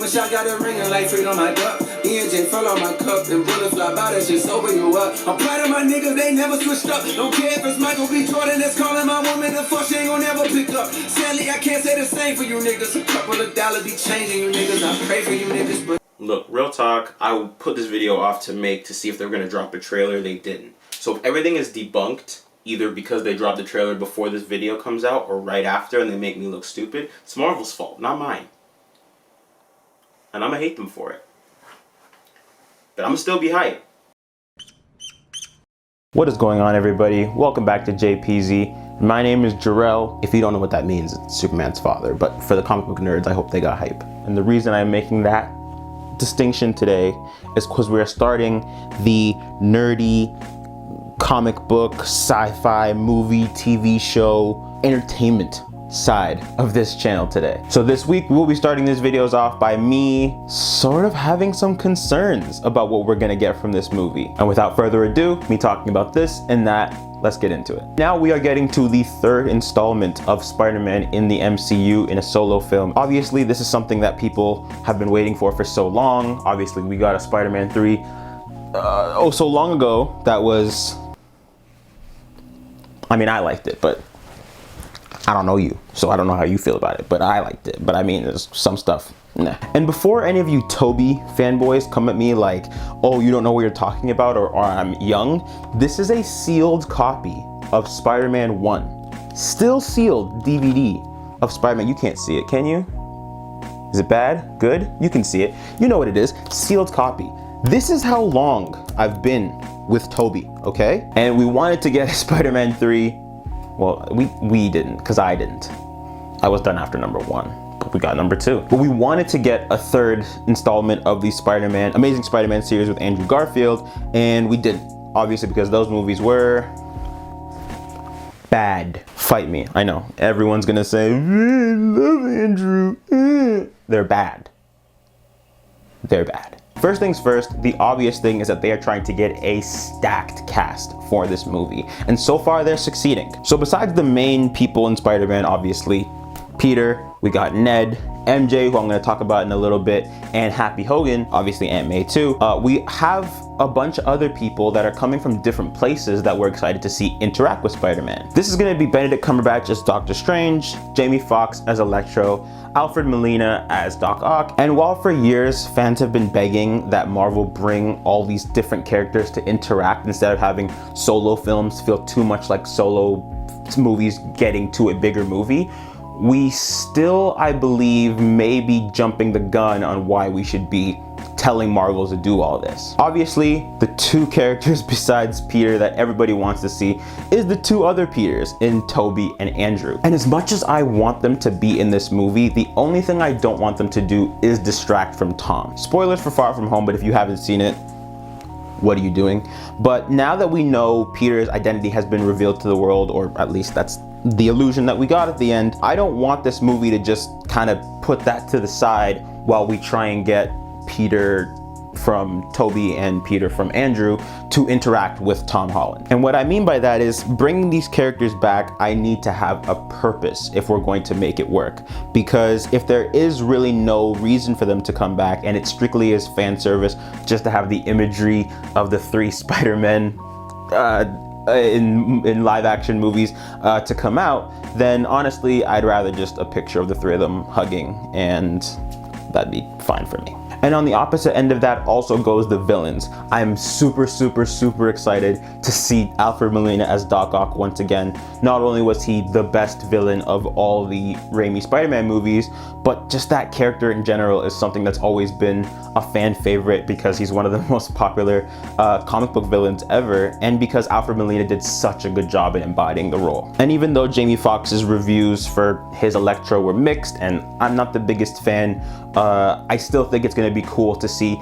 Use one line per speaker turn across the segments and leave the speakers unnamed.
When shot got a ring and like freak on my duck. ENJ fell on my cup and bullets fly by, that shit sober you up. I'm proud of my niggas, they never switched up. Don't care if it's Michael B. Jordan that's calling my woman, the fuck she ain't gon' never pick up. Sadly, I can't say the same for you niggas. A couple of dollars be changing you niggas. I pray for you niggas, but
look, real talk, I put this video off to see if they were gonna drop a trailer. They didn't. So if everything is debunked, either because they dropped the trailer before this video comes out or right after and they make me look stupid, it's Marvel's fault, not mine. And I'm gonna hate them for it. But I'm gonna still be hyped. What is going on, everybody? Welcome back to JPEEEZY. My name is Jor-el. If you don't know what that means, it's Superman's father. But for the comic book nerds, I hope they got hype. And the reason I'm making that distinction today is because we are starting the nerdy comic book, sci-fi, movie, TV show, entertainment side of this channel today. So this week we'll be starting these videos off by me sort of having some concerns about what we're gonna get from this movie. And without further ado, me talking about this and that, let's get into it. Now we are getting to the third installment of Spider-Man in the MCU in a solo film. Obviously this is something that people have been waiting for so long. Obviously we got a Spider-Man 3 so long ago that was, I mean, I liked it, but I don't know you, so I don't know how you feel about it, but I liked it. But I mean, there's some stuff, nah. And before any of you Toby fanboys come at me like, oh, you don't know what you're talking about, or I'm young, this is a sealed copy of Spider-Man 1. Still sealed DVD of Spider-Man. You can't see it, can you? Is it bad? Good? You can see it. You know what it is. Sealed copy. This is how long I've been with Toby, okay? And we wanted to get Spider-Man 3. Well, we didn't, because I didn't. I was done after number 1, but we got number 2. But we wanted to get a third installment of the Amazing Spider-Man series with Andrew Garfield, and we didn't. Obviously, because those movies were bad. Fight me, I know. Everyone's gonna say, I love Andrew. They're bad. They're bad. First things first, the obvious thing is that they are trying to get a stacked cast for this movie. And so far they're succeeding. So besides the main people in Spider-Man, obviously, Peter, we got Ned, MJ, who I'm gonna talk about in a little bit, and Happy Hogan, obviously Aunt May too. We have a bunch of other people that are coming from different places that we're excited to see interact with Spider-Man. This is gonna be Benedict Cumberbatch as Doctor Strange, Jamie Foxx as Electro, Alfred Molina as Doc Ock. And while for years fans have been begging that Marvel bring all these different characters to interact instead of having solo films feel too much like solo movies getting to a bigger movie, we still, I believe, may be jumping the gun on why we should be telling Marvel to do all this. Obviously, the two characters besides Peter that everybody wants to see is the two other Peters in Toby and Andrew. And as much as I want them to be in this movie, the only thing I don't want them to do is distract from Tom. Spoilers for Far From Home, but if you haven't seen it, what are you doing? But now that we know Peter's identity has been revealed to the world, or at least that's the illusion that we got at the end, I don't want this movie to just kind of put that to the side while we try and get Peter from Toby and Peter from Andrew to interact with Tom Holland. And what I mean by that is bringing these characters back, I need to have a purpose if we're going to make it work. Because if there is really no reason for them to come back and it strictly is fan service just to have the imagery of the 3 Spider-Men in live action movies to come out, then honestly I'd rather just a picture of the 3 of them hugging, and that'd be fine for me. And on the opposite end of that also goes the villains. I'm super excited to see Alfred Molina as Doc Ock once again. Not only was he the best villain of all the Raimi Spider-Man movies, but just that character in general is something that's always been a fan favorite because he's one of the most popular comic book villains ever, and because Alfred Molina did such a good job in embodying the role. And even though Jamie Foxx's reviews for his Electro were mixed, and I'm not the biggest fan, I still think it's gonna be cool to see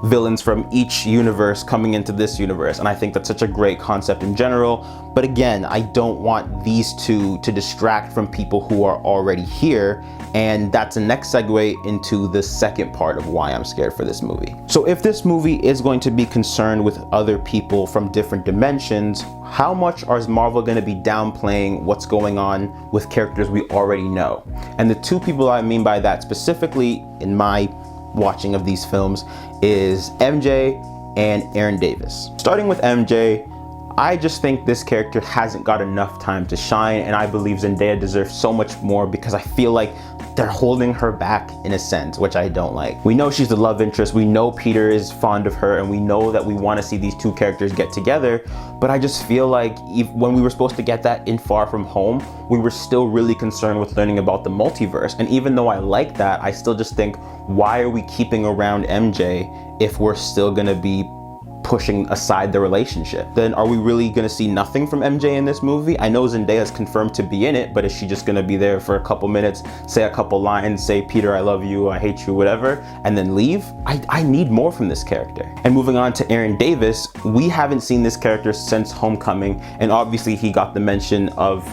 villains from each universe coming into this universe, and I think that's such a great concept in general. But again, I don't want these two to distract from people who are already here, and that's the next segue into the second part of why I'm scared for this movie. So if this movie is going to be concerned with other people from different dimensions, how much is Marvel going to be downplaying what's going on with characters we already know? And the two people I mean by that specifically, in my watching of these films is MJ and Aaron Davis. Starting with MJ, I just think this character hasn't got enough time to shine, and I believe Zendaya deserves so much more because I feel like they're holding her back in a sense, which I don't like. We know she's the love interest, we know Peter is fond of her, and we know that we want to see these two characters get together, but I just feel like when we were supposed to get that in Far From Home, we were still really concerned with learning about the multiverse. And even though I like that, I still just think, why are we keeping around MJ if we're still gonna be pushing aside the relationship? Then are we really gonna see nothing from MJ in this movie? I know Zendaya's confirmed to be in it, but is she just gonna be there for a couple minutes, say a couple lines, say, Peter, I love you, I hate you, whatever, and then leave? I need more from this character. And moving on to Aaron Davis, we haven't seen this character since Homecoming, and obviously he got the mention of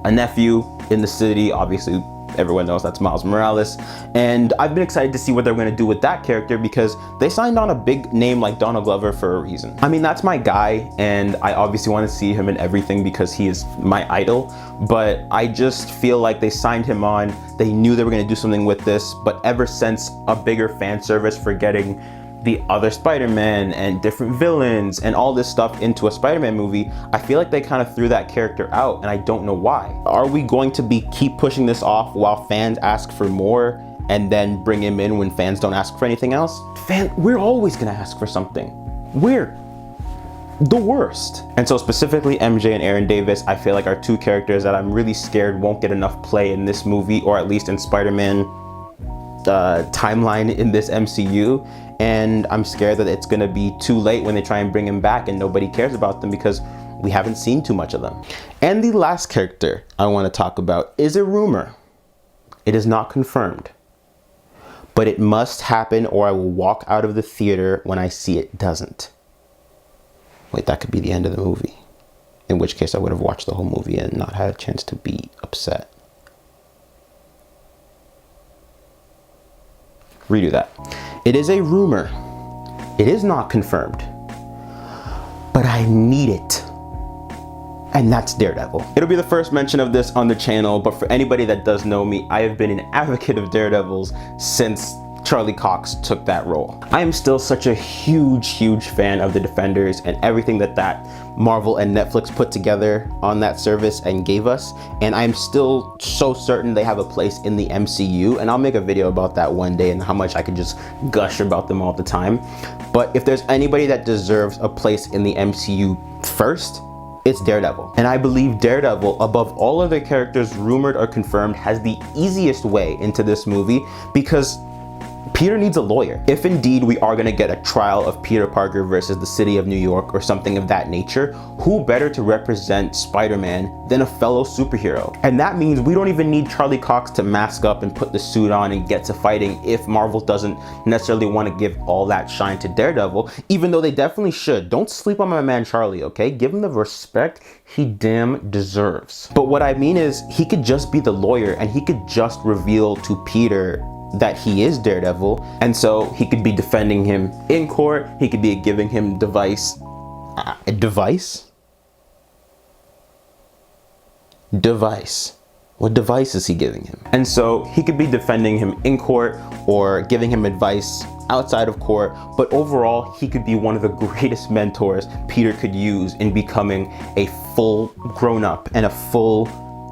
a nephew in the city. Obviously, everyone knows that's Miles Morales, and I've been excited to see what they're going to do with that character because they signed on a big name like Donald Glover for a reason. I mean, that's my guy, and I obviously want to see him in everything because he is my idol, but I just feel like they signed him on, they knew they were going to do something with this, but ever since a bigger fan service for getting the other Spider-Man and different villains and all this stuff into a Spider-Man movie, I feel like they kind of threw that character out, and I don't know why. Are we going to keep pushing this off while fans ask for more and then bring him in when fans don't ask for anything else? We're always gonna ask for something. We're the worst. And so specifically MJ and Aaron Davis, I feel like are two characters that I'm really scared won't get enough play in this movie, or at least in Spider-Man timeline in this MCU. And I'm scared that it's gonna be too late when they try and bring him back and nobody cares about them because we haven't seen too much of them. And the last character I want to talk about is a rumor. It is not confirmed, but it must happen or I will walk out of the theater when I see it doesn't. Wait, that could be the end of the movie, in which case I would have watched the whole movie and not had a chance to be upset. Redo that. It is a rumor. It is not confirmed, but I need it. And that's Daredevil. It'll be the first mention of this on the channel, but for anybody that does know me, I have been an advocate of Daredevils since Charlie Cox took that role. I am still such a huge fan of the Defenders and everything that Marvel and Netflix put together on that service and gave us, and I'm still so certain they have a place in the MCU, and I'll make a video about that one day and how much I could just gush about them all the time. But if there's anybody that deserves a place in the MCU first, it's Daredevil. And I believe Daredevil, above all other characters rumored or confirmed, has the easiest way into this movie because Peter needs a lawyer. If indeed we are gonna get a trial of Peter Parker versus the city of New York or something of that nature, who better to represent Spider-Man than a fellow superhero? And that means we don't even need Charlie Cox to mask up and put the suit on and get to fighting if Marvel doesn't necessarily want to give all that shine to Daredevil, even though they definitely should. Don't sleep on my man Charlie, okay? Give him the respect he damn deserves. But what I mean is, he could just be the lawyer and he could just reveal to Peter that he is Daredevil, and so he could be defending him in court, he could be giving him device? What device is he giving him? And so he could be defending him in court or giving him advice outside of court, but overall he could be one of the greatest mentors Peter could use in becoming a full grown-up and a full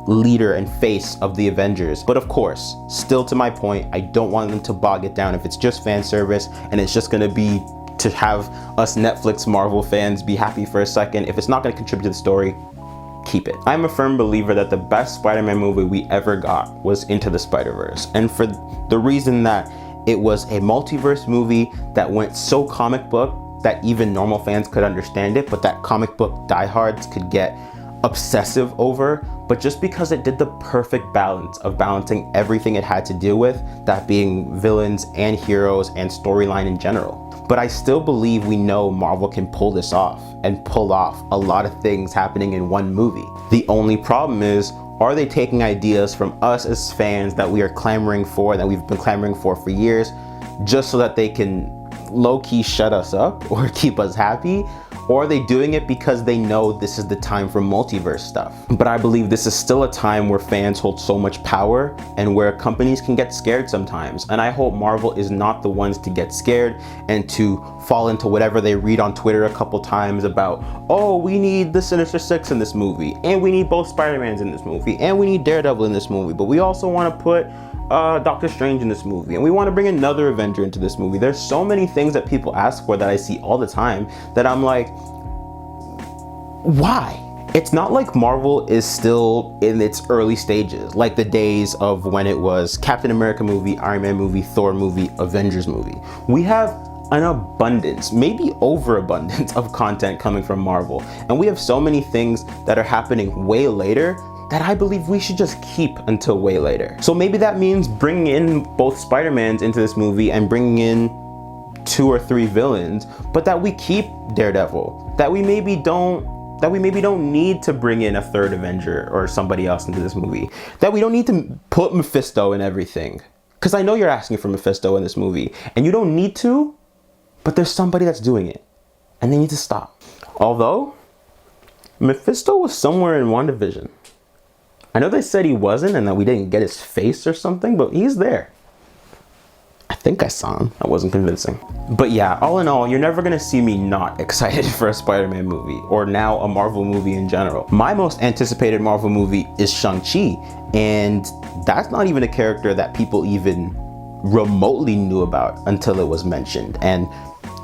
leader and face of the Avengers. But of course, still to my point, I don't want them to bog it down if it's just fan service and it's just gonna be to have us Netflix Marvel fans be happy for a second. If it's not gonna contribute to the story, keep it. I'm a firm believer that the best Spider-Man movie we ever got was Into the Spider-Verse, and for the reason that it was a multiverse movie that went so comic book that even normal fans could understand it, but that comic book diehards could get obsessive over. But just because it did the perfect balance of balancing everything it had to deal with, that being villains and heroes and storyline in general. But I still believe we know Marvel can pull this off and pull off a lot of things happening in one movie. The only problem is, are they taking ideas from us as fans that we are clamoring for, that we've been clamoring for years, just so that they can low-key shut us up or keep us happy? Or are they doing it because they know this is the time for multiverse stuff? But I believe this is still a time where fans hold so much power and where companies can get scared sometimes. And I hope Marvel is not the ones to get scared and to fall into whatever they read on Twitter a couple times about, oh, we need the Sinister Six in this movie, and we need both Spider-Mans in this movie, and we need Daredevil in this movie, but we also want to put Doctor Strange in this movie, and we want to bring another Avenger into this movie. There's so many things that people ask for that I see all the time that I'm like, why? It's not like Marvel is still in its early stages, like the days of when it was Captain America movie, Iron Man movie, Thor movie, Avengers movie. We have an abundance, maybe overabundance of content coming from Marvel, and we have so many things that are happening way later that I believe we should just keep until way later. So maybe that means bringing in both Spider-Mans into this movie and bringing in 2 or 3 villains, but that we keep Daredevil, that we maybe don't need to bring in a 3rd Avenger or somebody else into this movie, that we don't need to put Mephisto in everything. Because I know you're asking for Mephisto in this movie, and you don't need to, but there's somebody that's doing it, and they need to stop. Although, Mephisto was somewhere in WandaVision. I know they said he wasn't and that we didn't get his face or something, but he's there. I think I saw him. That wasn't convincing. But yeah, all in all, you're never gonna see me not excited for a Spider-Man movie, or now a Marvel movie in general. My most anticipated Marvel movie is Shang-Chi, and that's not even a character that people even remotely knew about until it was mentioned. And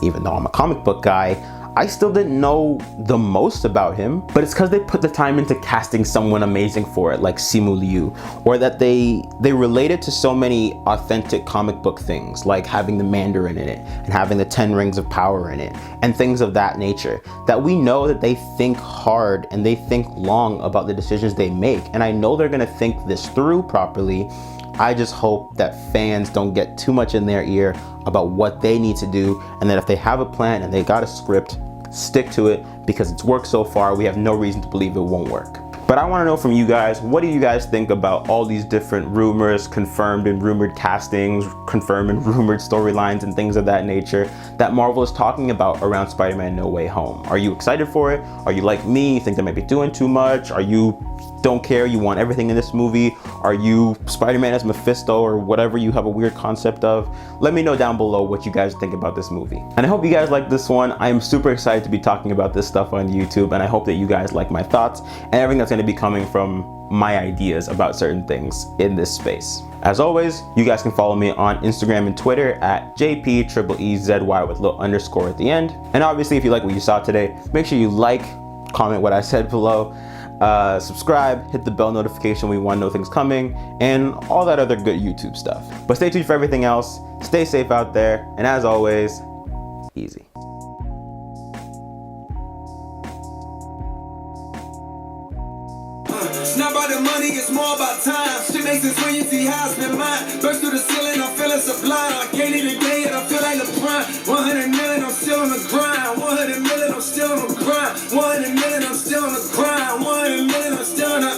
even though I'm a comic book guy, I still didn't know the most about him, but it's because they put the time into casting someone amazing for it, like Simu Liu, or that they related to so many authentic comic book things, like having the Mandarin in it, and having the 10 Rings of Power in it, and things of that nature, that we know that they think hard and they think long about the decisions they make, and I know they're gonna think this through properly. I just hope that fans don't get too much in their ear about what they need to do, and that if they have a plan and they got a script, stick to it, because it's worked so far. We have no reason to believe it won't work. But I want to know from you guys, what do you guys think about all these different rumors, confirmed and rumored castings, confirmed and rumored storylines and things of that nature that Marvel is talking about around Spider-Man No Way Home? Are you excited for it? Are you like me, you think they might be doing too much? Are you don't care, you want everything in this movie? Are you Spider-Man as Mephisto or whatever you have a weird concept of? Let me know down below what you guys think about this movie. And I hope you guys like this one. I am super excited to be talking about this stuff on YouTube, and I hope that you guys like my thoughts and everything that's going to be coming from my ideas about certain things in this space. As always, you guys can follow me on Instagram and Twitter at JPEEEZY with little underscore at the end. And obviously, if you like what you saw today, make sure you like, comment what I said below, subscribe, hit the bell notification when you want to know things coming, and all that other good YouTube stuff. But stay tuned for everything else. Stay safe out there, and as always, easy.
It's not about the money, it's more about time. Shit makes sense when you see how I spend mine. Burst through the ceiling, I'm feeling sublime. I can't even get it, I feel like LeBron. 100 million, I'm still on the grind. 100 million, I'm still on the grind. 100 million, I'm still on the grind. 100 million, I'm still on the